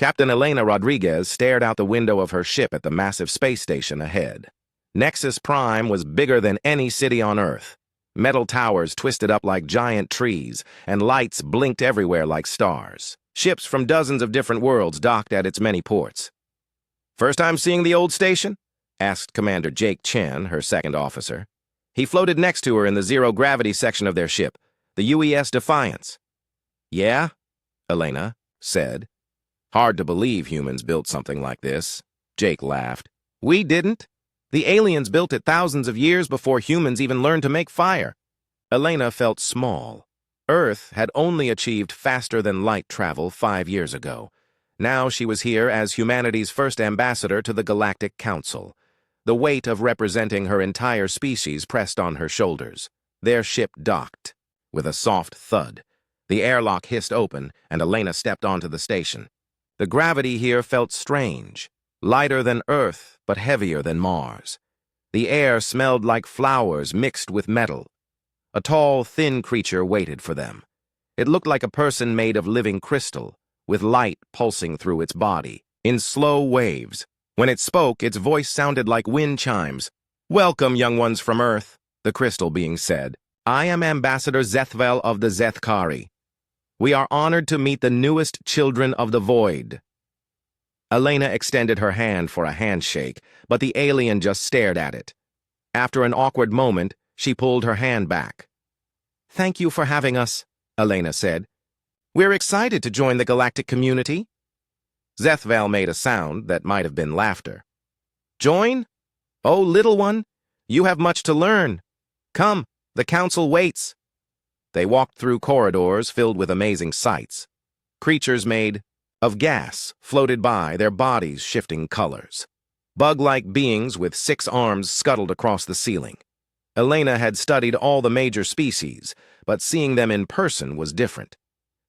Captain Elena Rodriguez stared out the window of her ship at the massive space station ahead. Nexus Prime was bigger than any city on Earth. Metal towers twisted up like giant trees, and lights blinked everywhere like stars. Ships from dozens of different worlds docked at its many ports. "First time seeing the old station?" asked Commander Jake Chen, her second officer. He floated next to her in the zero-gravity section of their ship, the UES Defiance. "Yeah," Elena said. "Hard to believe humans built something like this." Jake laughed. "We didn't. The aliens built it thousands of years before humans even learned to make fire." Elena felt small. Earth had only achieved faster-than-light travel 5 years ago. Now she was here as humanity's first ambassador to the Galactic Council. The weight of representing her entire species pressed on her shoulders. Their ship docked. With a soft thud, the airlock hissed open, and Elena stepped onto the station. The gravity here felt strange, lighter than Earth, but heavier than Mars. The air smelled like flowers mixed with metal. A tall, thin creature waited for them. It looked like a person made of living crystal, with light pulsing through its body, in slow waves. When it spoke, its voice sounded like wind chimes. "Welcome, young ones from Earth," the crystal being said. "I am Ambassador Zethvel of the Zethkari. We are honored to meet the newest children of the Void." Elena extended her hand for a handshake, but the alien just stared at it. After an awkward moment, she pulled her hand back. "Thank you for having us," Elena said. "We're excited to join the galactic community." Zethvel made a sound that might have been laughter. "Join? Oh, little one, you have much to learn. Come, the council waits." They walked through corridors filled with amazing sights. Creatures made of gas floated by, their bodies shifting colors. Bug-like beings with 6 arms scuttled across the ceiling. Elena had studied all the major species, but seeing them in person was different.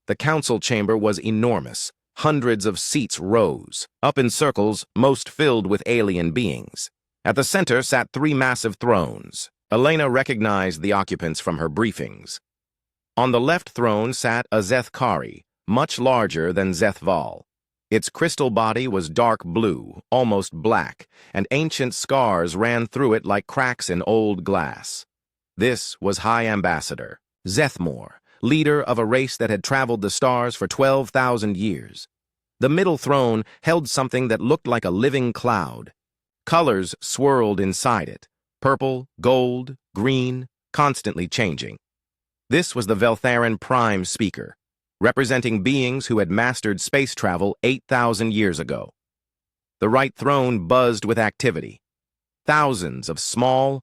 The council chamber was enormous. Hundreds of seats rose, up in circles, most filled with alien beings. At the center sat 3 massive thrones. Elena recognized the occupants from her briefings. On the left throne sat a Zethkari, much larger than Zethval. Its crystal body was dark blue, almost black, and ancient scars ran through it like cracks in old glass. This was High Ambassador Zethmore, leader of a race that had traveled the stars for 12,000 years. The middle throne held something that looked like a living cloud. Colors swirled inside it, purple, gold, green, constantly changing. This was the Veltharan Prime Speaker, representing beings who had mastered space travel 8,000 years ago. The right throne buzzed with activity. Thousands of small,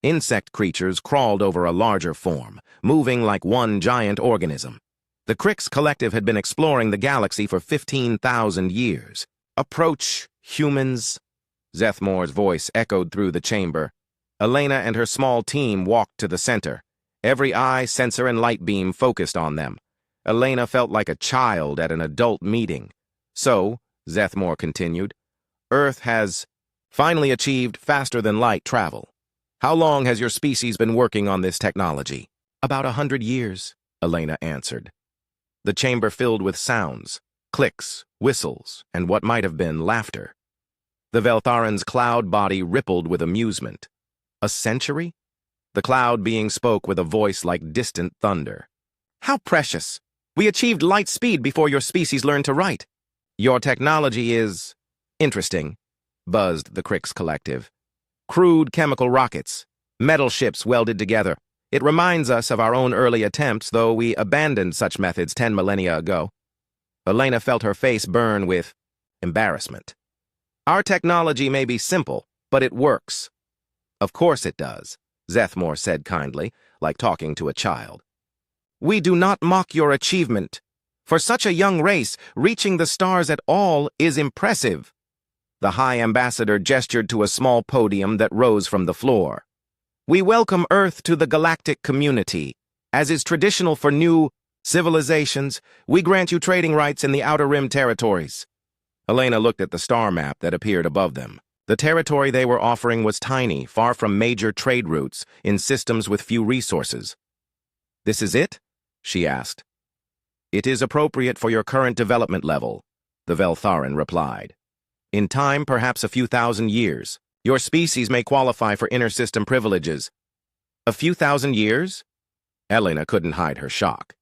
insect creatures crawled over a larger form, moving like one giant organism. The Crix Collective had been exploring the galaxy for 15,000 years. "Approach, humans," Zethmore's voice echoed through the chamber. Elena and her small team walked to the center. Every eye, sensor, and light beam focused on them. Elena felt like a child at an adult meeting. "So," Zethmore continued, "Earth has finally achieved faster-than-light travel. How long has your species been working on this technology?" "About 100 years," Elena answered. The chamber filled with sounds, clicks, whistles, and what might have been laughter. The Veltharan's cloud body rippled with amusement. "A century?" The cloud being spoke with a voice like distant thunder. "How precious! We achieved light speed before your species learned to write." "Your technology is interesting," buzzed the Crix Collective. "Crude chemical rockets, metal ships welded together. It reminds us of our own early attempts, though we abandoned such methods 10 millennia ago." Elena felt her face burn with embarrassment. "Our technology may be simple, but it works." "Of course it does," Zethmore said kindly, like talking to a child. "We do not mock your achievement. For such a young race, reaching the stars at all is impressive." The High Ambassador gestured to a small podium that rose from the floor. "We welcome Earth to the galactic community. As is traditional for new civilizations, we grant you trading rights in the Outer Rim territories." Elena looked at the star map that appeared above them. The territory they were offering was tiny, far from major trade routes, in systems with few resources. "This is it?" she asked. "It is appropriate for your current development level," the Veltharan replied. In time, perhaps a few thousand years. Your species may qualify for inter-system privileges. A few thousand years? Elena couldn't hide her shock.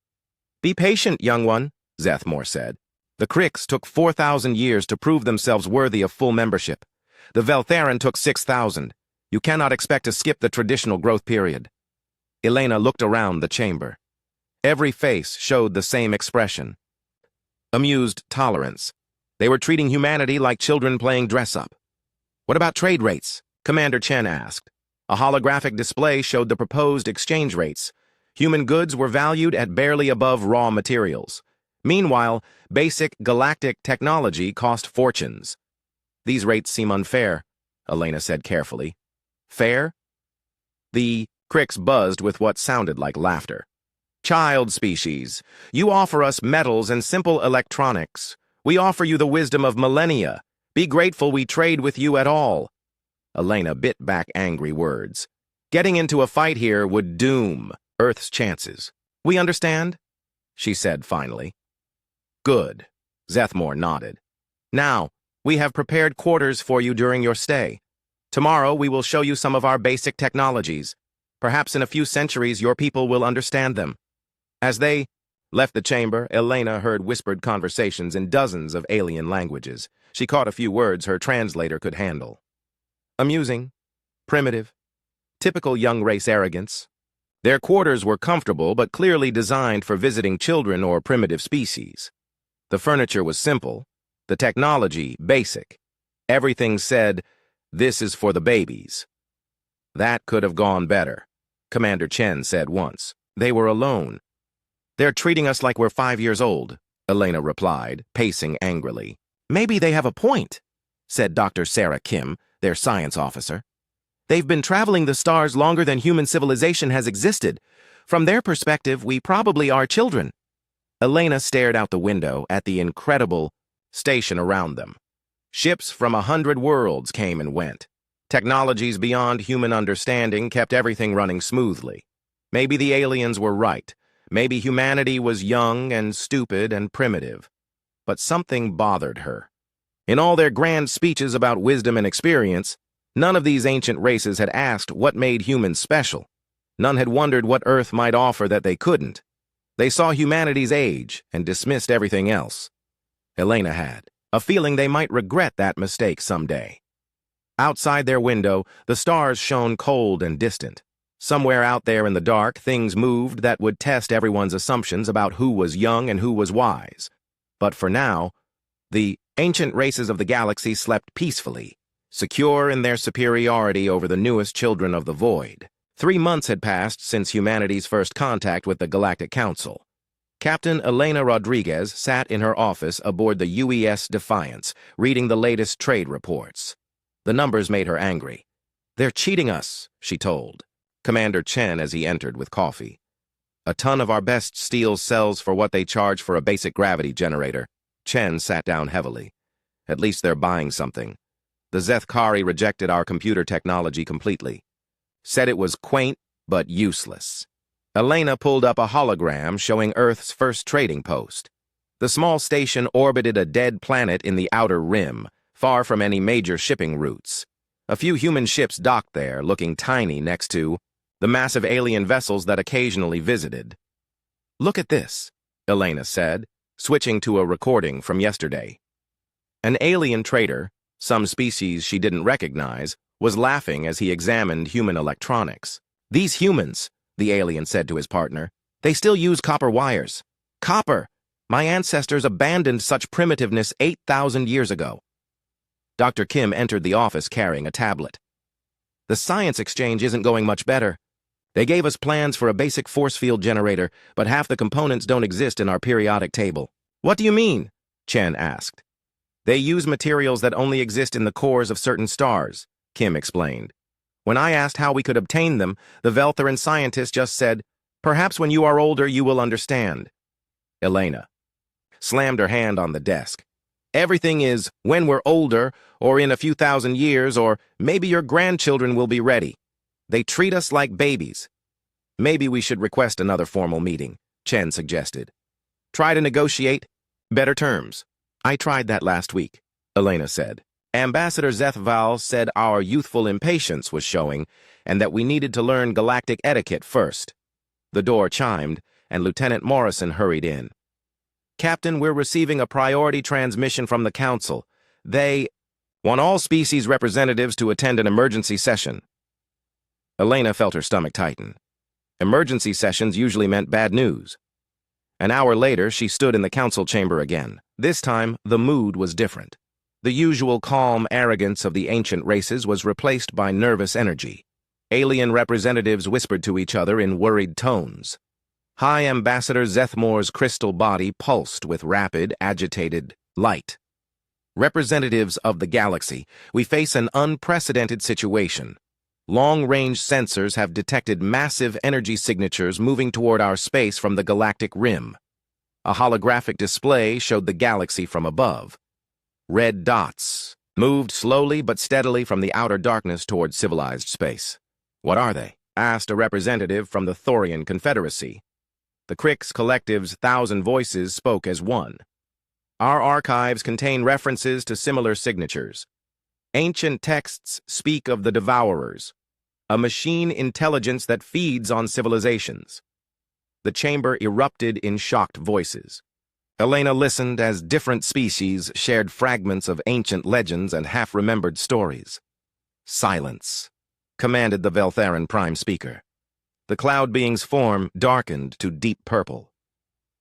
Be patient, young one, Zethmore said. The Crix took 4,000 years to prove themselves worthy of full membership. The Veltharan took 6,000. You cannot expect to skip the traditional growth period. Elena looked around the chamber. Every face showed the same expression. Amused tolerance. They were treating humanity like children playing dress-up. What about trade rates? Commander Chen asked. A holographic display showed the proposed exchange rates. Human goods were valued at barely above raw materials. Meanwhile, basic galactic technology cost fortunes. These rates seem unfair, Elena said carefully. Fair? The Crix buzzed with what sounded like laughter. Child species, you offer us metals and simple electronics. We offer you the wisdom of millennia. Be grateful we trade with you at all. Elena bit back angry words. Getting into a fight here would doom Earth's chances. We understand? She said finally. Good. Zethmore nodded. Now, we have prepared quarters for you during your stay. Tomorrow we will show you some of our basic technologies. Perhaps in a few centuries your people will understand them. As they left the chamber, Elena heard whispered conversations in dozens of alien languages. She caught a few words her translator could handle. Amusing, primitive, typical young race arrogance. Their quarters were comfortable but clearly designed for visiting children or primitive species. The furniture was simple, the technology basic. Everything said, "This is for the babies." That could have gone better, Commander Chen said once. They were alone. They're treating us like we're 5 years old, Elena replied, pacing angrily. Maybe they have a point, said Dr. Sarah Kim, their science officer. They've been traveling the stars longer than human civilization has existed. From their perspective, we probably are children. Elena stared out the window at the incredible station around them. Ships from 100 worlds came and went. Technologies beyond human understanding kept everything running smoothly. Maybe the aliens were right. Maybe humanity was young and stupid and primitive. But something bothered her. In all their grand speeches about wisdom and experience, none of these ancient races had asked what made humans special. None had wondered what Earth might offer that they couldn't. They saw humanity's age and dismissed everything else. Elena had a feeling they might regret that mistake someday. Outside their window, the stars shone cold and distant. Somewhere out there in the dark, things moved that would test everyone's assumptions about who was young and who was wise. But for now, the ancient races of the galaxy slept peacefully, secure in their superiority over the newest children of the void. 3 months had passed since humanity's first contact with the Galactic Council. Captain Elena Rodriguez sat in her office aboard the UES Defiance, reading the latest trade reports. The numbers made her angry. They're cheating us, she told Commander Chen as he entered with coffee. A ton of our best steel sells for what they charge for a basic gravity generator. Chen sat down heavily. At least they're buying something. The Zethkari rejected our computer technology completely. Said it was quaint but useless. Elena pulled up a hologram showing Earth's first trading post. The small station orbited a dead planet in the outer rim, far from any major shipping routes. A few human ships docked there, looking tiny next to the massive alien vessels that occasionally visited. Look at this, Elena said, switching to a recording from yesterday. An alien trader, some species she didn't recognize, was laughing as he examined human electronics. These humans, the alien said to his partner, they still use copper wires. Copper! My ancestors abandoned such primitiveness 8,000 years ago. Dr. Kim entered the office carrying a tablet. The science exchange isn't going much better. They gave us plans for a basic force field generator, but half the components don't exist in our periodic table. What do you mean? Chen asked. They use materials that only exist in the cores of certain stars, Kim explained. When I asked how we could obtain them, the Veltharan scientist just said, perhaps when you are older you will understand. Elena slammed her hand on the desk. Everything is when we're older, or in a few thousand years, or maybe your grandchildren will be ready. They treat us like babies. Maybe we should request another formal meeting, Chen suggested. Try to negotiate better terms. I tried that last week, Elena said. Ambassador Zethval said our youthful impatience was showing and that we needed to learn galactic etiquette first. The door chimed, and Lieutenant Morrison hurried in. Captain, we're receiving a priority transmission from the Council. They want all species representatives to attend an emergency session. Elena felt her stomach tighten. Emergency sessions usually meant bad news. An hour later, she stood in the council chamber again. This time, the mood was different. The usual calm arrogance of the ancient races was replaced by nervous energy. Alien representatives whispered to each other in worried tones. High Ambassador Zethmore's crystal body pulsed with rapid, agitated light. Representatives of the galaxy, we face an unprecedented situation. Long-range sensors have detected massive energy signatures moving toward our space from the galactic rim. A holographic display showed the galaxy from above. Red dots moved slowly but steadily from the outer darkness toward civilized space. What are they? Asked a representative from the Thorian Confederacy. The Crix Collective's 1,000 voices spoke as one. Our archives contain references to similar signatures. Ancient texts speak of the Devourers, a machine intelligence that feeds on civilizations. The chamber erupted in shocked voices. Elena listened as different species shared fragments of ancient legends and half-remembered stories. Silence, commanded the Veltheran Prime Speaker. The cloud being's form darkened to deep purple.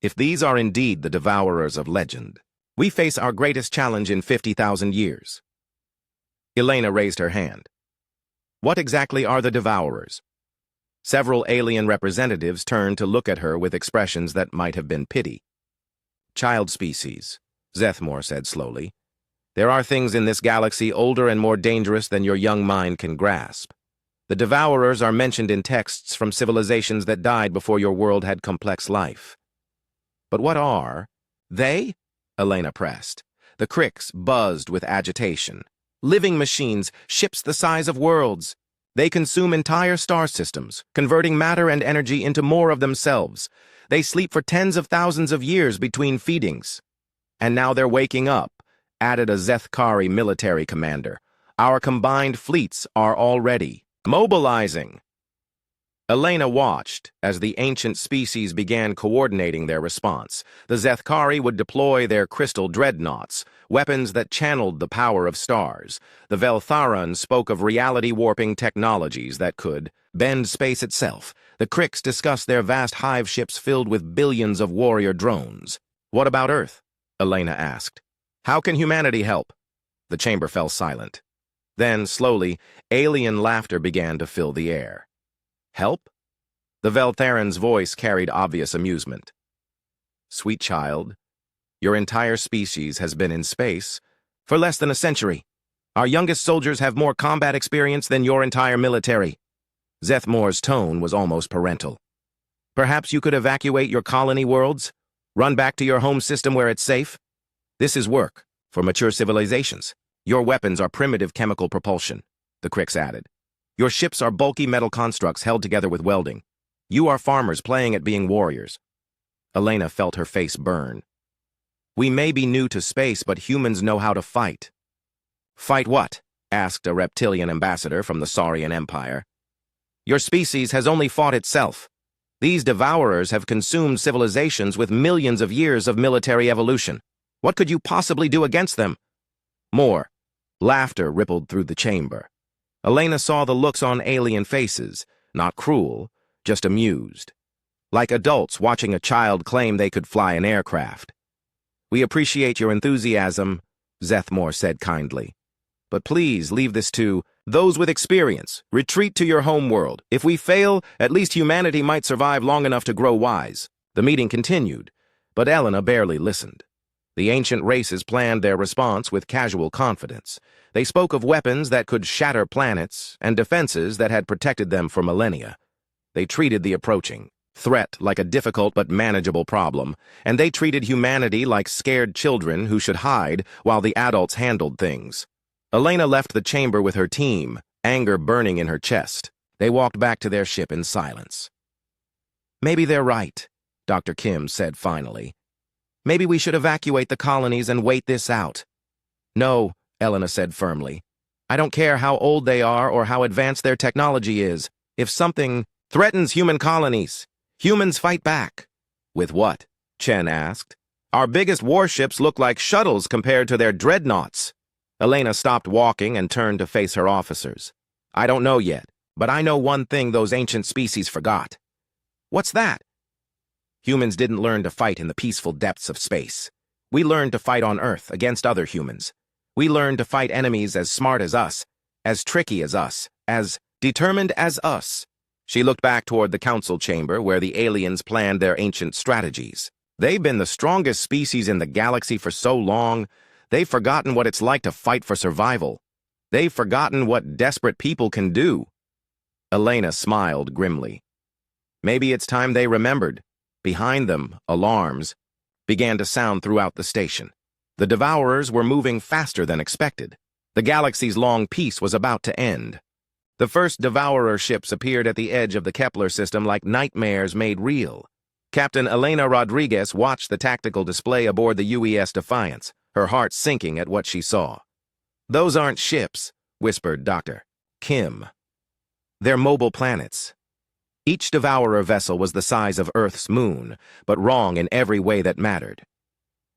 If these are indeed the Devourers of legend, we face our greatest challenge in 50,000 years. Elena raised her hand. What exactly are the Devourers? Several alien representatives turned to look at her with expressions that might have been pity. Child species, Zethmore said slowly. There are things in this galaxy older and more dangerous than your young mind can grasp. The Devourers are mentioned in texts from civilizations that died before your world had complex life. But what are they? Elena pressed. The Crix buzzed with agitation. Living machines, ships the size of worlds. They consume entire star systems, converting matter and energy into more of themselves. They sleep for tens of thousands of years between feedings. And now they're waking up, added a Zethkari military commander. Our combined fleets are already mobilizing. Elena watched as the ancient species began coordinating their response. The Zethkari would deploy their crystal dreadnoughts, weapons that channeled the power of stars. The Veltharan spoke of reality-warping technologies that could bend space itself. The Crix discussed their vast hive ships filled with billions of warrior drones. What about Earth? Elena asked. How can humanity help? The chamber fell silent. Then, slowly, alien laughter began to fill the air. Help? The Veltharan's voice carried obvious amusement. Sweet child, your entire species has been in space for less than a century. Our youngest soldiers have more combat experience than your entire military. Zethmore's tone was almost parental. Perhaps you could evacuate your colony worlds? Run back to your home system where it's safe? This is work for mature civilizations. Your weapons are primitive chemical propulsion, the Crix added. Your ships are bulky metal constructs held together with welding. You are farmers playing at being warriors. Elena felt her face burn. We may be new to space, but humans know how to fight. Fight what? Asked a reptilian ambassador from the Saurian Empire. Your species has only fought itself. These Devourers have consumed civilizations with millions of years of military evolution. What could you possibly do against them? More. Laughter rippled through the chamber. Elena saw the looks on alien faces, not cruel, just amused. Like adults watching a child claim they could fly an aircraft. We appreciate your enthusiasm, Zethmore said kindly. But please leave this to those with experience. Retreat to your homeworld. If we fail, at least humanity might survive long enough to grow wise. The meeting continued, but Elena barely listened. The ancient races planned their response with casual confidence. They spoke of weapons that could shatter planets and defenses that had protected them for millennia. They treated the approaching threat like a difficult but manageable problem, and they treated humanity like scared children who should hide while the adults handled things. Elena left the chamber with her team, anger burning in her chest. They walked back to their ship in silence. Maybe they're right, Dr. Kim said finally. Maybe we should evacuate the colonies and wait this out. No, Elena said firmly. I don't care how old they are or how advanced their technology is. If something threatens human colonies, humans fight back. With what? Chen asked. Our biggest warships look like shuttles compared to their dreadnoughts. Elena stopped walking and turned to face her officers. I don't know yet, but I know one thing those ancient species forgot. What's that? Humans didn't learn to fight in the peaceful depths of space. We learned to fight on Earth against other humans. We learned to fight enemies as smart as us, as tricky as us, as determined as us. She looked back toward the council chamber where the aliens planned their ancient strategies. They've been the strongest species in the galaxy for so long, they've forgotten what it's like to fight for survival. They've forgotten what desperate people can do. Elena smiled grimly. Maybe it's time they remembered. Behind them, alarms began to sound throughout the station. The Devourers were moving faster than expected. The galaxy's long peace was about to end. The first Devourer ships appeared at the edge of the Kepler system like nightmares made real. Captain Elena Rodriguez watched the tactical display aboard the UES Defiance, her heart sinking at what she saw. Those aren't ships, whispered Dr. Kim. They're mobile planets. Each Devourer vessel was the size of Earth's moon, but wrong in every way that mattered.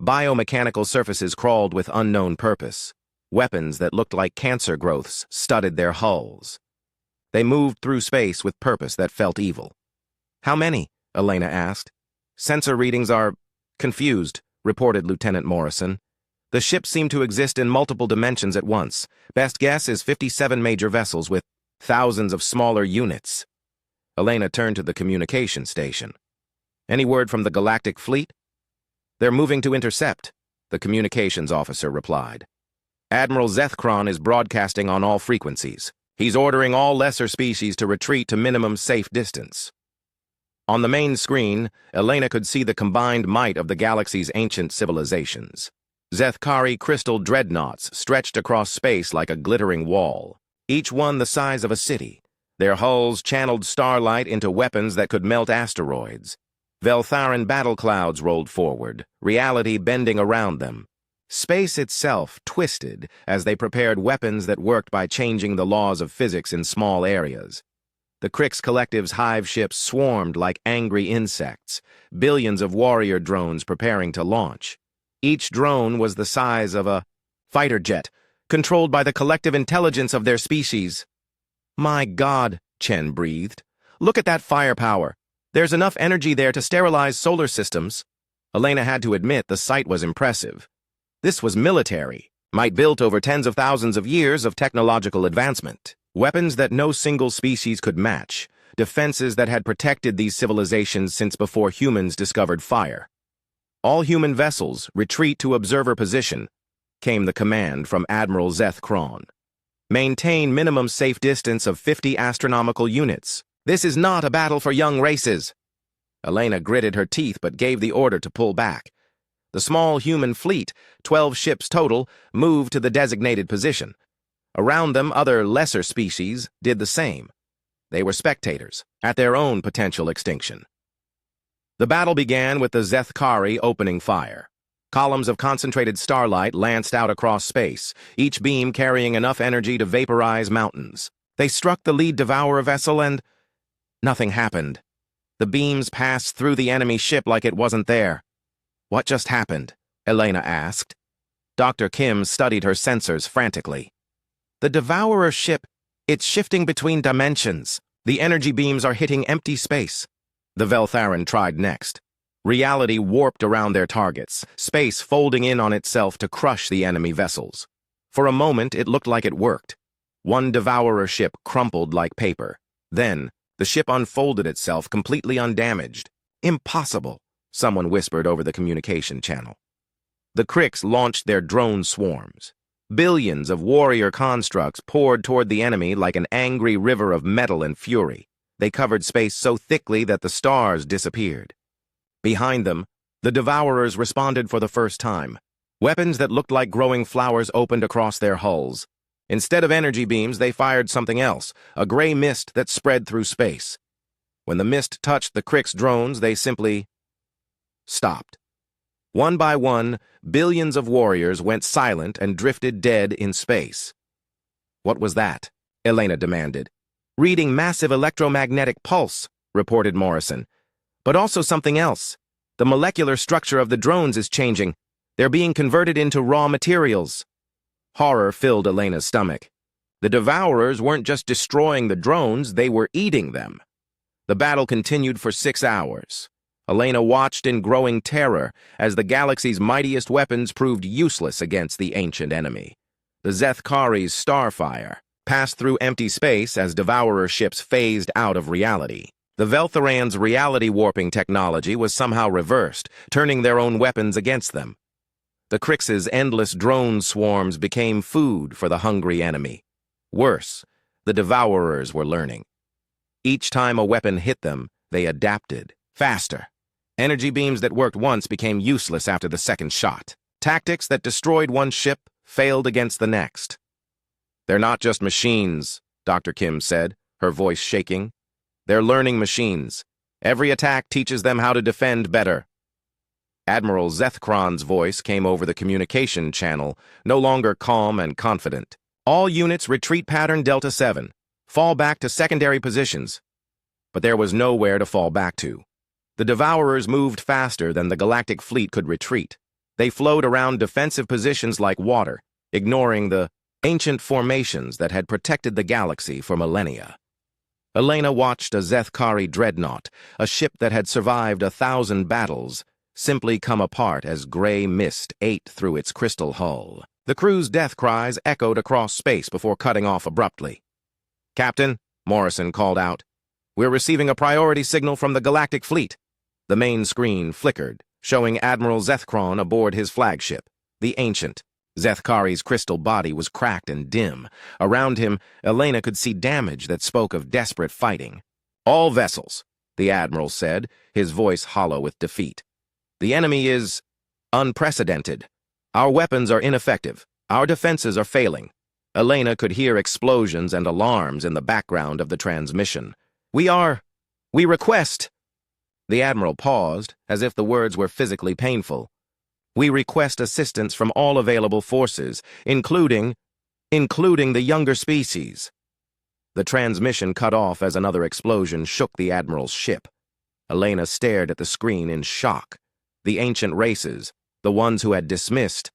Biomechanical surfaces crawled with unknown purpose. Weapons that looked like cancer growths studded their hulls. They moved through space with purpose that felt evil. How many? Elena asked. Sensor readings are confused, reported Lieutenant Morrison. The ships seem to exist in multiple dimensions at once. Best guess is 57 major vessels with thousands of smaller units. Elena turned to the communication station. Any word from the Galactic Fleet? They're moving to intercept, the communications officer replied. Admiral Zethkron is broadcasting on all frequencies. He's ordering all lesser species to retreat to minimum safe distance. On the main screen, Elena could see the combined might of the galaxy's ancient civilizations. Zethkari crystal dreadnoughts stretched across space like a glittering wall, each one the size of a city. Their hulls channeled starlight into weapons that could melt asteroids. Veltharan battle clouds rolled forward, reality bending around them. Space itself twisted as they prepared weapons that worked by changing the laws of physics in small areas. The Crix Collective's hive ships swarmed like angry insects, billions of warrior drones preparing to launch. Each drone was the size of a fighter jet, controlled by the collective intelligence of their species. My God, Chen breathed. Look at that firepower. There's enough energy there to sterilize solar systems. Elena had to admit the sight was impressive. This was military, might built over tens of thousands of years of technological advancement. Weapons that no single species could match, defenses that had protected these civilizations since before humans discovered fire. All human vessels retreat to observer position, came the command from Admiral Zethkron. Maintain minimum safe distance of 50 astronomical units. This is not a battle for young races. Elena gritted her teeth but gave the order to pull back. The small human fleet, 12 ships total, moved to the designated position. Around them, other lesser species did the same. They were spectators, at their own potential extinction. The battle began with the Zethkari opening fire. Columns of concentrated starlight lanced out across space, each beam carrying enough energy to vaporize mountains. They struck the lead Devourer vessel and nothing happened. The beams passed through the enemy ship like it wasn't there. What just happened? Elena asked. Dr. Kim studied her sensors frantically. The Devourer ship, it's shifting between dimensions. The energy beams are hitting empty space. The Veltharan tried next. Reality warped around their targets, space folding in on itself to crush the enemy vessels. For a moment, it looked like it worked. One Devourer ship crumpled like paper. Then, the ship unfolded itself completely undamaged. Impossible, someone whispered over the communication channel. The Crix launched their drone swarms. Billions of warrior constructs poured toward the enemy like an angry river of metal and fury. They covered space so thickly that the stars disappeared. Behind them, the Devourers responded for the first time. Weapons that looked like growing flowers opened across their hulls. Instead of energy beams, they fired something else, a gray mist that spread through space. When the mist touched the Crix drones, they simply stopped. One by one, billions of warriors went silent and drifted dead in space. What was that? Elena demanded. Reading massive electromagnetic pulse, reported Morrison. But also something else. The molecular structure of the drones is changing. They're being converted into raw materials. Horror filled Elena's stomach. The Devourers weren't just destroying the drones, they were eating them. The battle continued for 6 hours. Elena watched in growing terror as the galaxy's mightiest weapons proved useless against the ancient enemy. The Zethkari's starfire passed through empty space as Devourer ships phased out of reality. The Veltharan's reality warping technology was somehow reversed, turning their own weapons against them. The Krix's endless drone swarms became food for the hungry enemy. Worse, the Devourers were learning. Each time a weapon hit them, they adapted, faster. Energy beams that worked once became useless after the second shot. Tactics that destroyed one ship failed against the next. They're not just machines, Dr. Kim said, her voice shaking. They're learning machines. Every attack teaches them how to defend better. Admiral Zethkron's voice came over the communication channel, no longer calm and confident. All units retreat pattern Delta 7. Fall back to secondary positions. But there was nowhere to fall back to. The Devourers moved faster than the Galactic fleet could retreat. They flowed around defensive positions like water, ignoring the ancient formations that had protected the galaxy for millennia. Elena watched a Zethkari dreadnought, a ship that had survived 1,000 battles, simply come apart as gray mist ate through its crystal hull. The crew's death cries echoed across space before cutting off abruptly. "Captain," Morrison called out, "we're receiving a priority signal from the Galactic fleet." The main screen flickered, showing Admiral Zethkron aboard his flagship, the Ancient. Zethkari's crystal body was cracked and dim. Around him, Elena could see damage that spoke of desperate fighting. "All vessels," the Admiral said, his voice hollow with defeat. "The enemy is unprecedented. Our weapons are ineffective. Our defenses are failing." Elena could hear explosions and alarms in the background of the transmission. We request." The Admiral paused, as if the words were physically painful. "We request assistance from all available forces, including the younger species." The transmission cut off as another explosion shook the Admiral's ship. Elena stared at the screen in shock. The ancient races, the ones who had dismissed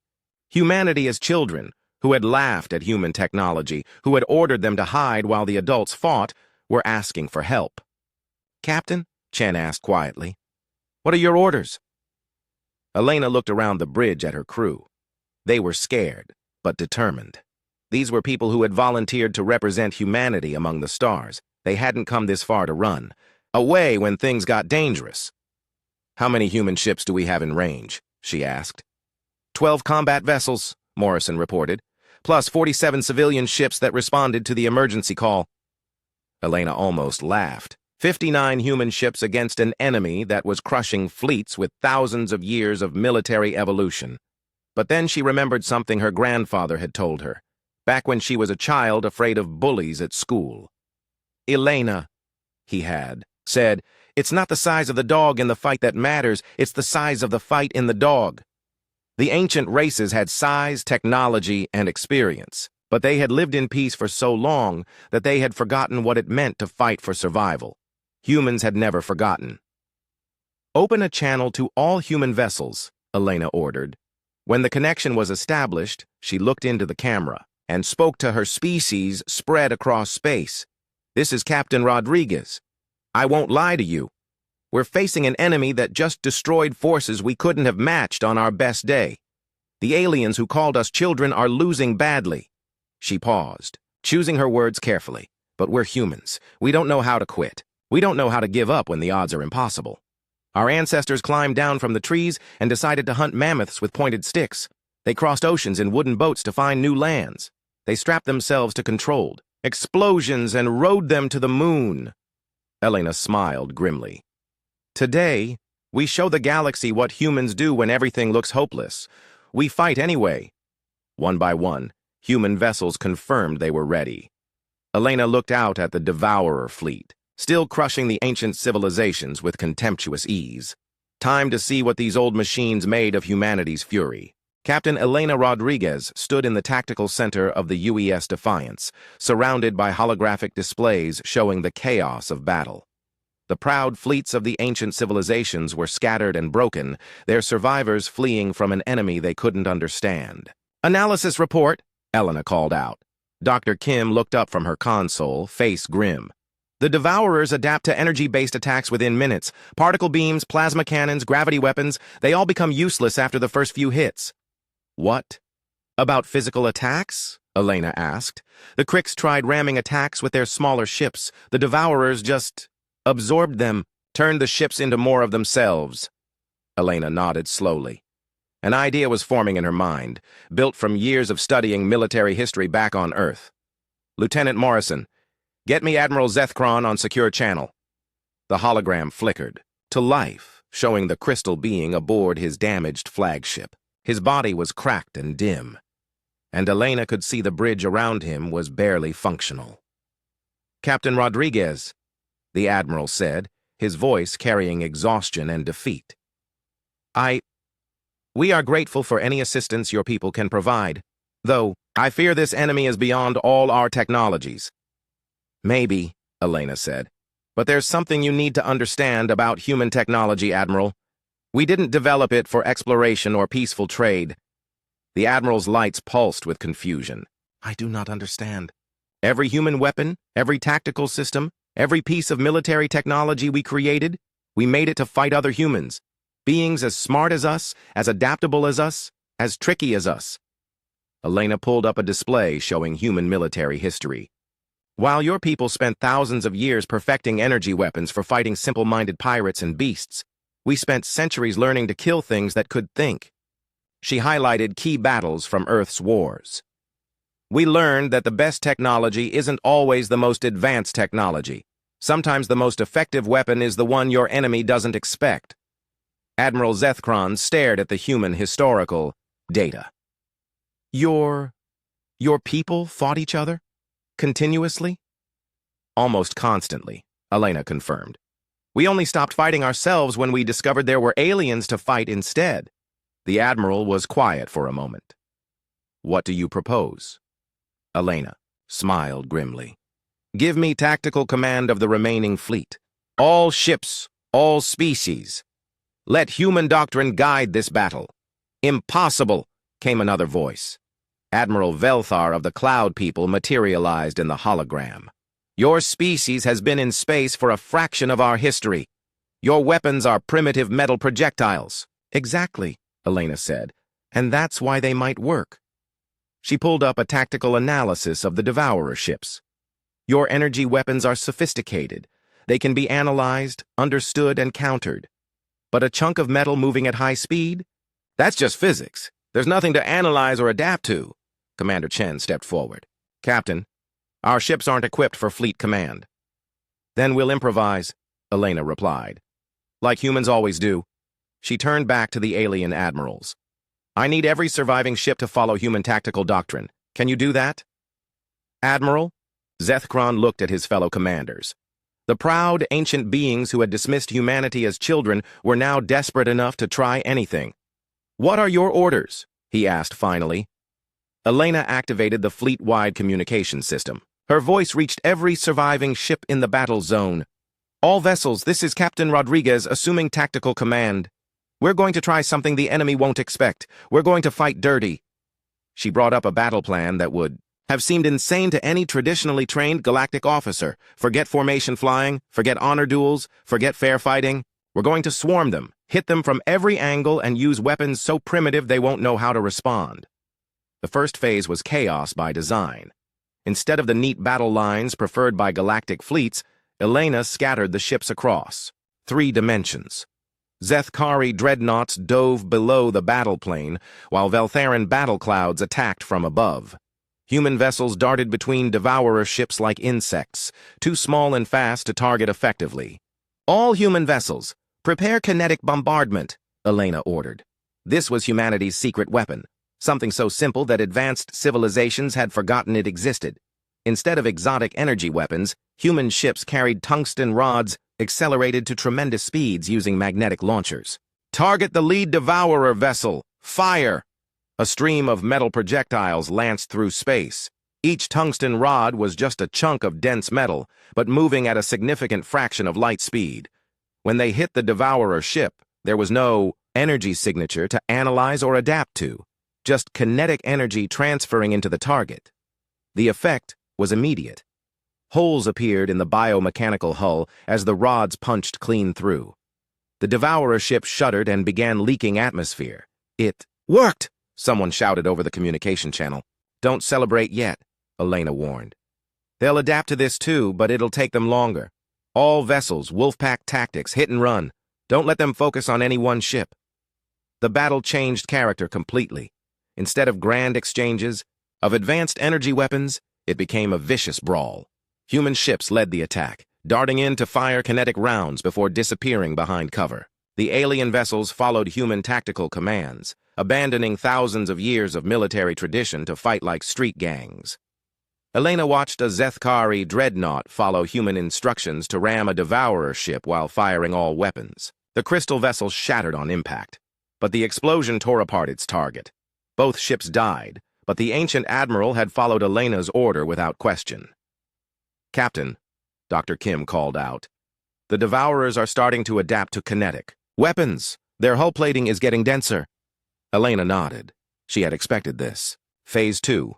humanity as children, who had laughed at human technology, who had ordered them to hide while the adults fought, were asking for help. "Captain?" Chen asked quietly. "What are your orders?" Elena looked around the bridge at her crew. They were scared, but determined. These were people who had volunteered to represent humanity among the stars. They hadn't come this far to run away when things got dangerous. "How many human ships do we have in range?" she asked. 12 combat vessels, Morrison reported, plus 47 civilian ships that responded to the emergency call. Elena almost laughed. 59 human ships against an enemy that was crushing fleets with thousands of years of military evolution. But then she remembered something her grandfather had told her, back when she was a child afraid of bullies at school. "Elena," he had said, "it's not the size of the dog in the fight that matters, it's the size of the fight in the dog." The ancient races had size, technology, and experience, but they had lived in peace for so long that they had forgotten what it meant to fight for survival. Humans had never forgotten. "Open a channel to all human vessels," Elena ordered. When the connection was established, she looked into the camera and spoke to her species spread across space. "This is Captain Rodriguez. I won't lie to you. We're facing an enemy that just destroyed forces we couldn't have matched on our best day. The aliens who called us children are losing badly." She paused, choosing her words carefully. "But we're humans. We don't know how to quit. We don't know how to give up when the odds are impossible. Our ancestors climbed down from the trees and decided to hunt mammoths with pointed sticks. They crossed oceans in wooden boats to find new lands. They strapped themselves to controlled explosions and rode them to the moon." Elena smiled grimly. "Today, we show the galaxy what humans do when everything looks hopeless. We fight anyway." One by one, human vessels confirmed they were ready. Elena looked out at the Devourer fleet, still crushing the ancient civilizations with contemptuous ease. Time to see what these old machines made of humanity's fury. Captain Elena Rodriguez stood in the tactical center of the UES Defiance, surrounded by holographic displays showing the chaos of battle. The proud fleets of the ancient civilizations were scattered and broken, their survivors fleeing from an enemy they couldn't understand. "Analysis report," Elena called out. Dr. Kim looked up from her console, face grim. "The Devourers adapt to energy-based attacks within minutes. Particle beams, plasma cannons, gravity weapons, they all become useless after the first few hits." "What? About physical attacks?" Elena asked. "The Cricks tried ramming attacks with their smaller ships. The Devourers just absorbed them, turned the ships into more of themselves." Elena nodded slowly. An idea was forming in her mind, built from years of studying military history back on Earth. "Lieutenant Morrison, get me Admiral Zethkron on secure channel." The hologram flickered to life, showing the crystal being aboard his damaged flagship. His body was cracked and dim, and Elena could see the bridge around him was barely functional. "Captain Rodriguez," the Admiral said, his voice carrying exhaustion and defeat. We are grateful for any assistance your people can provide, though I fear this enemy is beyond all our technologies." "Maybe," Elena said, "but there's something you need to understand about human technology, Admiral. We didn't develop it for exploration or peaceful trade." The Admiral's lights pulsed with confusion. "I do not understand. Every human weapon, every tactical system, every piece of military technology we created, we made it to fight other humans. Beings as smart as us, as adaptable as us, as tricky as us." Elena pulled up a display showing human military history. "While your people spent thousands of years perfecting energy weapons for fighting simple-minded pirates and beasts, we spent centuries learning to kill things that could think." She highlighted key battles from Earth's wars. "We learned that the best technology isn't always the most advanced technology. Sometimes the most effective weapon is the one your enemy doesn't expect." Admiral Zethkron stared at the human historical data. Your people fought each other? Continuously?" "Almost constantly," Elena confirmed. "We only stopped fighting ourselves when we discovered there were aliens to fight instead." The Admiral was quiet for a moment. "What do you propose?" Elena smiled grimly. "Give me tactical command of the remaining fleet. All ships, all species. Let human doctrine guide this battle." "Impossible," came another voice. Admiral Velthar of the Cloud People materialized in the hologram. "Your species has been in space for a fraction of our history. Your weapons are primitive metal projectiles." "Exactly," Elena said, "and that's why they might work." She pulled up a tactical analysis of the Devourer ships. "Your energy weapons are sophisticated. They can be analyzed, understood, and countered. But a chunk of metal moving at high speed? That's just physics. There's nothing to analyze or adapt to." Commander Chen stepped forward. "Captain, our ships aren't equipped for fleet command." "Then we'll improvise," Elena replied. "Like humans always do." She turned back to the alien admirals. "I need every surviving ship to follow human tactical doctrine. Can you do that?" "Admiral?" Zethkron looked at his fellow commanders. The proud, ancient beings who had dismissed humanity as children were now desperate enough to try anything. "What are your orders?" he asked finally. Elena activated the fleet-wide communication system. Her voice reached every surviving ship in the battle zone. "All vessels, this is Captain Rodriguez assuming tactical command. We're going to try something the enemy won't expect. We're going to fight dirty." She brought up a battle plan that would have seemed insane to any traditionally trained galactic officer. Forget formation flying, forget honor duels, forget fair fighting. We're going to swarm them, hit them from every angle, and use weapons so primitive they won't know how to respond. The first phase was chaos by design. Instead of the neat battle lines preferred by galactic fleets, Elena scattered the ships across 3 dimensions. Zethkari dreadnoughts dove below the battle plane, while Veltharan battle clouds attacked from above. Human vessels darted between Devourer ships like insects, too small and fast to target effectively. "All human vessels, prepare kinetic bombardment," Elena ordered. This was humanity's secret weapon, something so simple that advanced civilizations had forgotten it existed. Instead of exotic energy weapons, human ships carried tungsten rods accelerated to tremendous speeds using magnetic launchers. Target the lead Devourer vessel. Fire! A stream of metal projectiles lanced through space. Each tungsten rod was just a chunk of dense metal, but moving at a significant fraction of light speed. When they hit the Devourer ship, there was no energy signature to analyze or adapt to, just kinetic energy transferring into the target. The effect was immediate. Holes appeared in the biomechanical hull as the rods punched clean through. The Devourer ship shuddered and began leaking atmosphere. It worked! Someone shouted over the communication channel. Don't celebrate yet, Elena warned. They'll adapt to this too, but it'll take them longer. All vessels, Wolfpack tactics, hit and run. Don't let them focus on any one ship. The battle changed character completely. Instead of grand exchanges of advanced energy weapons, it became a vicious brawl. Human ships led the attack, darting in to fire kinetic rounds before disappearing behind cover. The alien vessels followed human tactical commands, abandoning thousands of years of military tradition to fight like street gangs. Elena watched a Zethkari dreadnought follow human instructions to ram a Devourer ship while firing all weapons. The crystal vessel shattered on impact, but the explosion tore apart its target. Both ships died, but the ancient admiral had followed Elena's order without question. Captain, Dr. Kim called out, the Devourers are starting to adapt to kinetic weapons. Their hull plating is getting denser. Elena nodded. She had expected this. Phase 2.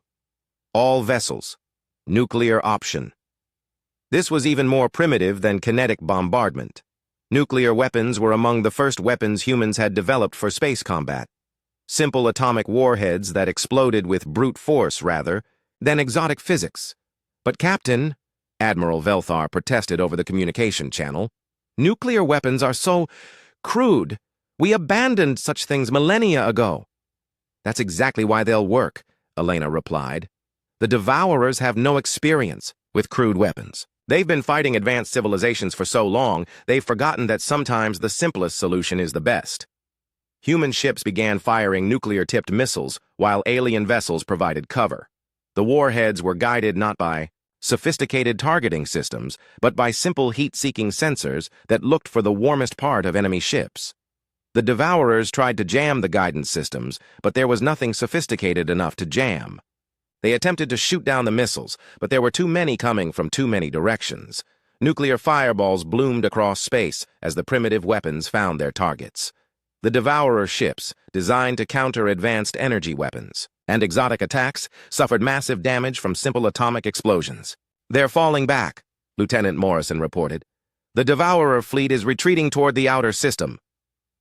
All vessels. Nuclear option. This was even more primitive than kinetic bombardment. Nuclear weapons were among the first weapons humans had developed for space combat. Simple atomic warheads that exploded with brute force rather than exotic physics. But Captain, Admiral Velthar protested over the communication channel, nuclear weapons are so crude. We abandoned such things millennia ago. That's exactly why they'll work, Elena replied. The Devourers have no experience with crude weapons. They've been fighting advanced civilizations for so long, they've forgotten that sometimes the simplest solution is the best. Human ships began firing nuclear-tipped missiles, while alien vessels provided cover. The warheads were guided not by sophisticated targeting systems, but by simple heat-seeking sensors that looked for the warmest part of enemy ships. The Devourers tried to jam the guidance systems, but there was nothing sophisticated enough to jam. They attempted to shoot down the missiles, but there were too many coming from too many directions. Nuclear fireballs bloomed across space as the primitive weapons found their targets. The Devourer ships, designed to counter advanced energy weapons and exotic attacks, suffered massive damage from simple atomic explosions. They're falling back, Lieutenant Morrison reported. The Devourer fleet is retreating toward the outer system.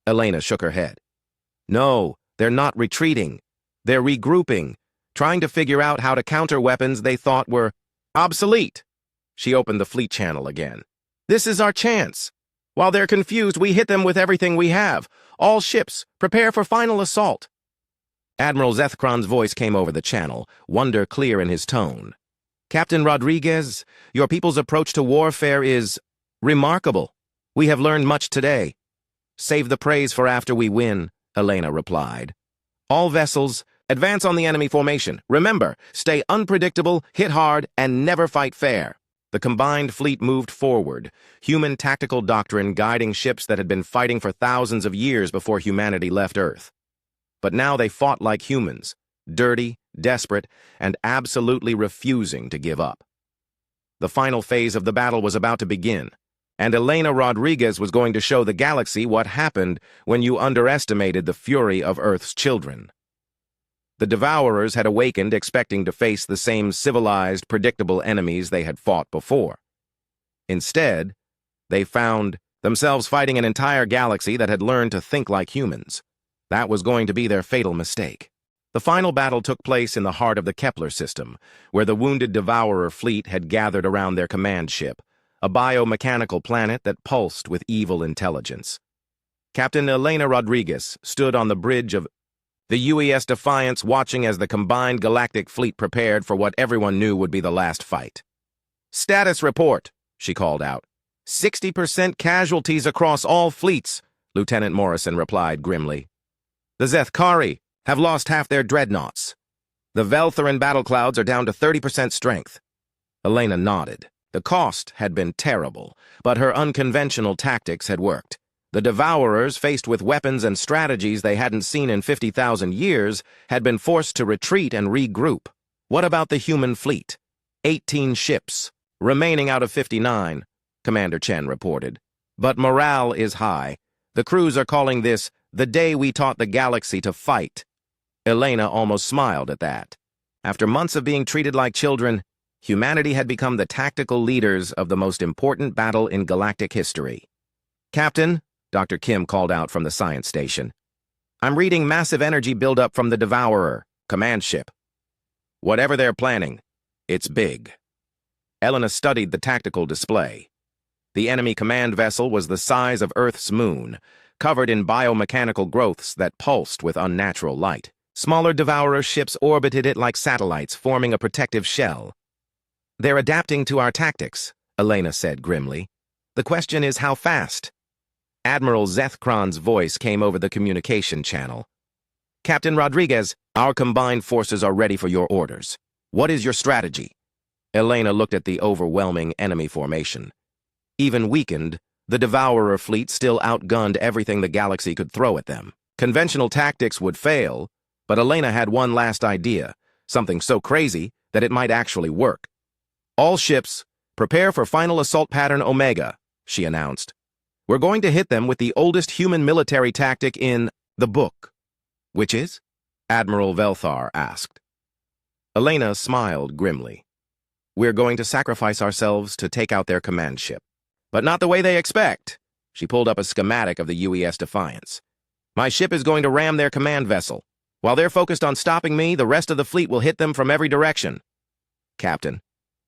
Elena shook her head. No, they're not retreating. They're regrouping, trying to figure out how to counter weapons they thought were obsolete. She opened the fleet channel again. This is our chance. While they're confused, we hit them with everything we have. All ships, prepare for final assault. Admiral Zethkron's voice came over the channel, wonder clear in his tone. Captain Rodriguez, your people's approach to warfare is remarkable. We have learned much today. Save the praise for after we win, Elena replied. All vessels, advance on the enemy formation. Remember, stay unpredictable, hit hard, and never fight fair. The combined fleet moved forward, human tactical doctrine guiding ships that had been fighting for thousands of years before humanity left Earth. But now they fought like humans, dirty, desperate, and absolutely refusing to give up. The final phase of the battle was about to begin, and Elena Rodriguez was going to show the galaxy what happened when you underestimated the fury of Earth's children. The Devourers had awakened expecting to face the same civilized, predictable enemies they had fought before. Instead, they found themselves fighting an entire galaxy that had learned to think like humans. That was going to be their fatal mistake. The final battle took place in the heart of the Kepler system, where the wounded Devourer fleet had gathered around their command ship, a biomechanical planet that pulsed with evil intelligence. Captain Elena Rodriguez stood on the bridge of the UES Defiance, watching as the combined galactic fleet prepared for what everyone knew would be the last fight. Status report, she called out. 60% casualties across all fleets, Lieutenant Morrison replied grimly. The Zethkari have lost half their dreadnoughts. The Veltharan battleclouds are down to 30% strength. Elena nodded. The cost had been terrible, but her unconventional tactics had worked. The Devourers, faced with weapons and strategies they hadn't seen in 50,000 years, had been forced to retreat and regroup. What about the human fleet? 18 ships, remaining out of 59, Commander Chen reported. But morale is high. The crews are calling this the day we taught the galaxy to fight. Elena almost smiled at that. After months of being treated like children, humanity had become the tactical leaders of the most important battle in galactic history. Captain, Dr. Kim called out from the science station. I'm reading massive energy buildup from the Devourer, command ship. Whatever they're planning, it's big. Elena studied the tactical display. The enemy command vessel was the size of Earth's moon, covered in biomechanical growths that pulsed with unnatural light. Smaller Devourer ships orbited it like satellites, forming a protective shell. They're adapting to our tactics, Elena said grimly. The question is how fast? Admiral Zethkron's voice came over the communication channel. Captain Rodriguez, our combined forces are ready for your orders. What is your strategy? Elena looked at the overwhelming enemy formation. Even weakened, the Devourer fleet still outgunned everything the galaxy could throw at them. Conventional tactics would fail, but Elena had one last idea, something so crazy that it might actually work. All ships, prepare for final assault pattern Omega, she announced. We're going to hit them with the oldest human military tactic in the book. Which is? Admiral Velthar asked. Elena smiled grimly. We're going to sacrifice ourselves to take out their command ship. But not the way they expect. She pulled up a schematic of the UES Defiance. My ship is going to ram their command vessel. While they're focused on stopping me, the rest of the fleet will hit them from every direction. Captain,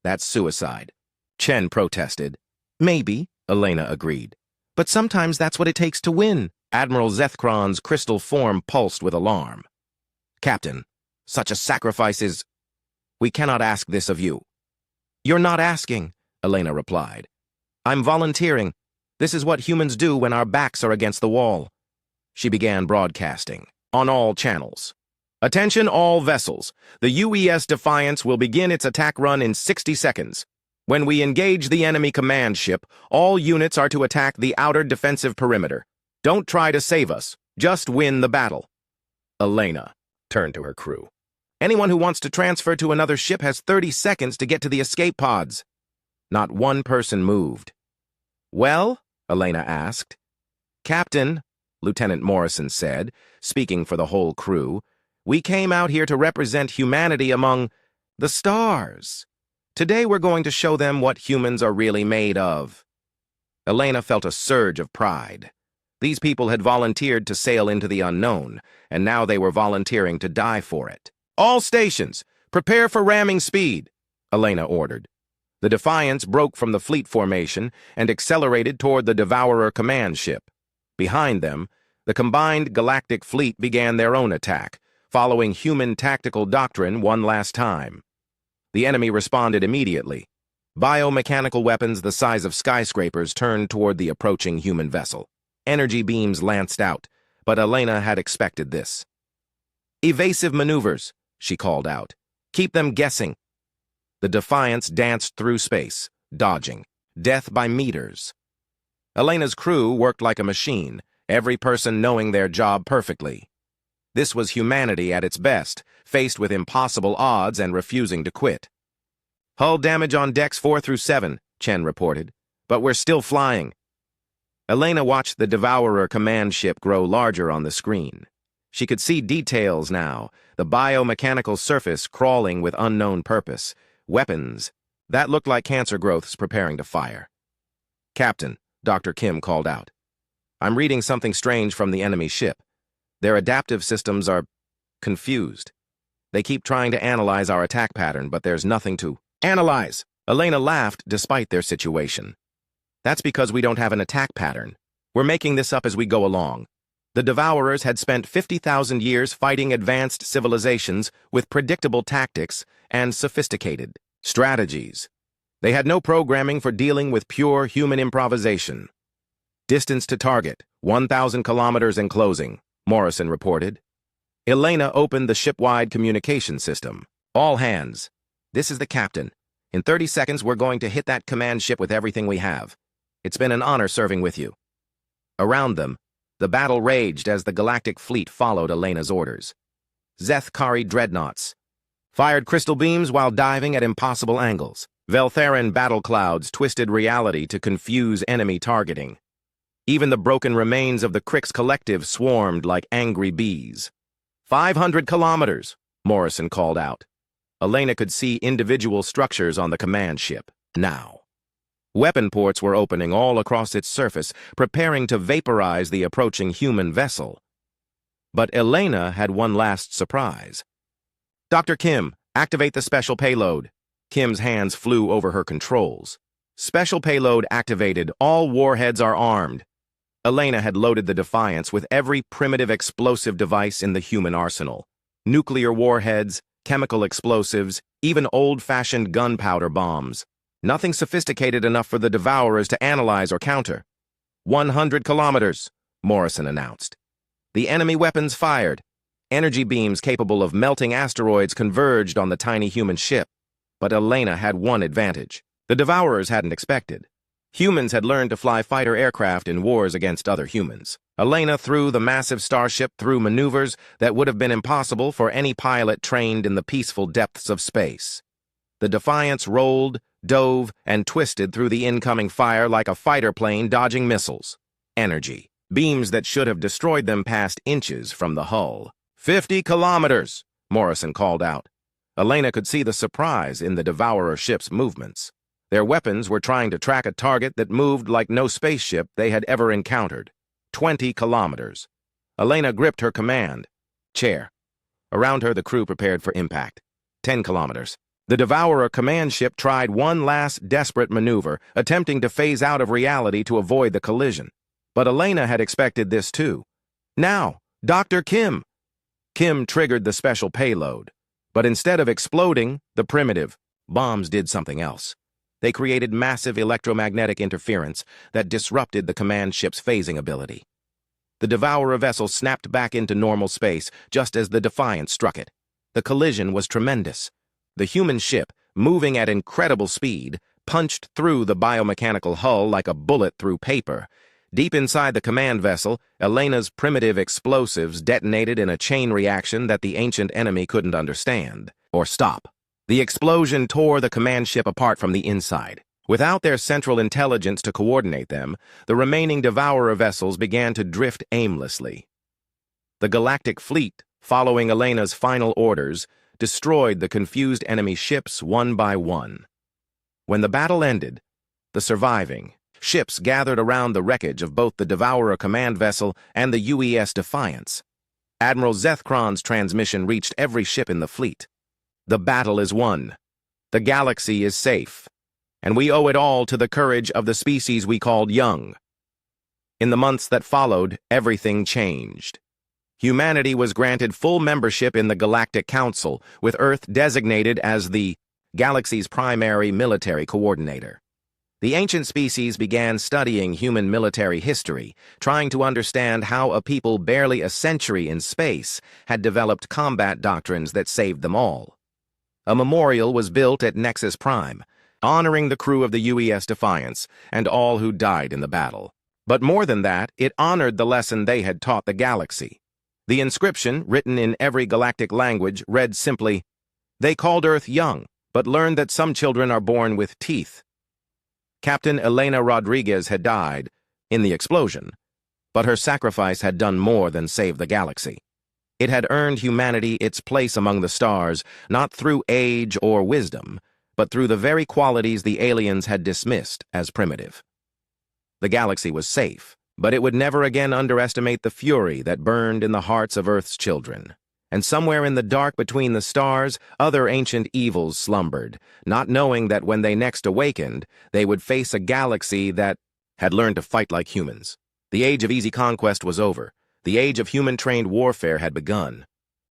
that's suicide. Chen protested. Maybe, Elena agreed. But sometimes that's what it takes to win. Admiral Zethkron's crystal form pulsed with alarm. Captain, such a sacrifice is... We cannot ask this of you. You're not asking, Elena replied. I'm volunteering. This is what humans do when our backs are against the wall. She began broadcasting, on all channels. Attention all vessels. The UES Defiance will begin its attack run in 60 seconds. When we engage the enemy command ship, all units are to attack the outer defensive perimeter. Don't try to save us. Just win the battle. Elena turned to her crew. Anyone who wants to transfer to another ship has 30 seconds to get to the escape pods. Not one person moved. Well? Elena asked. Captain, Lieutenant Morrison said, speaking for the whole crew, we came out here to represent humanity among the stars. Today we're going to show them what humans are really made of. Elena felt a surge of pride. These people had volunteered to sail into the unknown, and now they were volunteering to die for it. All stations, prepare for ramming speed, Elena ordered. The Defiance broke from the fleet formation and accelerated toward the Devourer command ship. Behind them, the combined galactic fleet began their own attack, following human tactical doctrine one last time. The enemy responded immediately. Biomechanical weapons the size of skyscrapers turned toward the approaching human vessel. Energy beams lanced out, but Elena had expected this. Evasive maneuvers, she called out. Keep them guessing. The Defiance danced through space, dodging. Death by meters. Elena's crew worked like a machine, every person knowing their job perfectly. This was humanity at its best, faced with impossible odds and refusing to quit. Hull damage on decks 4 through 7, Chen reported, but we're still flying. Elena watched the Devourer command ship grow larger on the screen. She could see details now, the biomechanical surface crawling with unknown purpose. Weapons. That looked like cancer growths preparing to fire. Captain, Dr. Kim called out. I'm reading something strange from the enemy ship. Their adaptive systems are confused. They keep trying to analyze our attack pattern, but there's nothing to analyze. Elena laughed despite their situation. That's because we don't have an attack pattern. We're making this up as we go along. The Devourers had spent 50,000 years fighting advanced civilizations with predictable tactics and sophisticated strategies. They had no programming for dealing with pure human improvisation. Distance to target, 1,000 kilometers and closing, Morrison reported. Elena opened the ship-wide communication system. All hands. This is the captain. In 30 seconds, we're going to hit that command ship with everything we have. It's been an honor serving with you. Around them, the battle raged as the Galactic Fleet followed Elena's orders. Zeth-Kari dreadnoughts fired crystal beams while diving at impossible angles. Veltheran battle clouds twisted reality to confuse enemy targeting. Even the broken remains of the Krix Collective swarmed like angry bees. 500 kilometers, Morrison called out. Elena could see individual structures on the command ship. Now, weapon ports were opening all across its surface, preparing to vaporize the approaching human vessel. But Elena had one last surprise. Dr. Kim, activate the special payload. Kim's hands flew over her controls. Special payload activated. All warheads are armed. Elena had loaded the Defiance with every primitive explosive device in the human arsenal. Nuclear warheads, chemical explosives, even old-fashioned gunpowder bombs. Nothing sophisticated enough for the Devourers to analyze or counter. 100 kilometers, Morrison announced. The enemy weapons fired. Energy beams capable of melting asteroids converged on the tiny human ship. But Elena had one advantage. The Devourers hadn't expected. Humans had learned to fly fighter aircraft in wars against other humans. Elena threw the massive Starship through maneuvers that would have been impossible for any pilot trained in the peaceful depths of space. The Defiance rolled, dove, and twisted through the incoming fire like a fighter plane dodging missiles. Energy. Beams that should have destroyed them passed inches from the hull. 50 kilometers, Morrison called out. Elena could see the surprise in the Devourer ship's movements. Their weapons were trying to track a target that moved like no spaceship they had ever encountered. 20 kilometers. Elena gripped her command. Chair. Around her, the crew prepared for impact. 10 kilometers. The Devourer command ship tried one last desperate maneuver, attempting to phase out of reality to avoid the collision. But Elena had expected this too. Now, Dr. Kim! Kim triggered the special payload. But instead of exploding, the primitive bombs did something else. They created massive electromagnetic interference that disrupted the command ship's phasing ability. The Devourer vessel snapped back into normal space just as the Defiance struck it. The collision was tremendous. The human ship, moving at incredible speed, punched through the biomechanical hull like a bullet through paper. Deep inside the command vessel, Elena's primitive explosives detonated in a chain reaction that the ancient enemy couldn't understand or stop. The explosion tore the command ship apart from the inside. Without their central intelligence to coordinate them, the remaining Devourer vessels began to drift aimlessly. The Galactic Fleet, following Elena's final orders, destroyed the confused enemy ships one by one. When the battle ended, the surviving ships gathered around the wreckage of both the Devourer command vessel and the UES Defiance. Admiral Zethkron's transmission reached every ship in the fleet. The battle is won. The galaxy is safe. And we owe it all to the courage of the species we called young. In the months that followed, everything changed. Humanity was granted full membership in the Galactic Council, with Earth designated as the galaxy's primary military coordinator. The ancient species began studying human military history, trying to understand how a people barely a century in space had developed combat doctrines that saved them all. A memorial was built at Nexus Prime, honoring the crew of the UES Defiance and all who died in the battle. But more than that, it honored the lesson they had taught the galaxy. The inscription, written in every galactic language, read simply, "They called Earth young, but learned that some children are born with teeth." Captain Elena Rodriguez had died in the explosion, but her sacrifice had done more than save the galaxy. It had earned humanity its place among the stars, not through age or wisdom, but through the very qualities the aliens had dismissed as primitive. The galaxy was safe, but it would never again underestimate the fury that burned in the hearts of Earth's children. And somewhere in the dark between the stars, other ancient evils slumbered, not knowing that when they next awakened, they would face a galaxy that had learned to fight like humans. The age of easy conquest was over. The age of human-trained warfare had begun.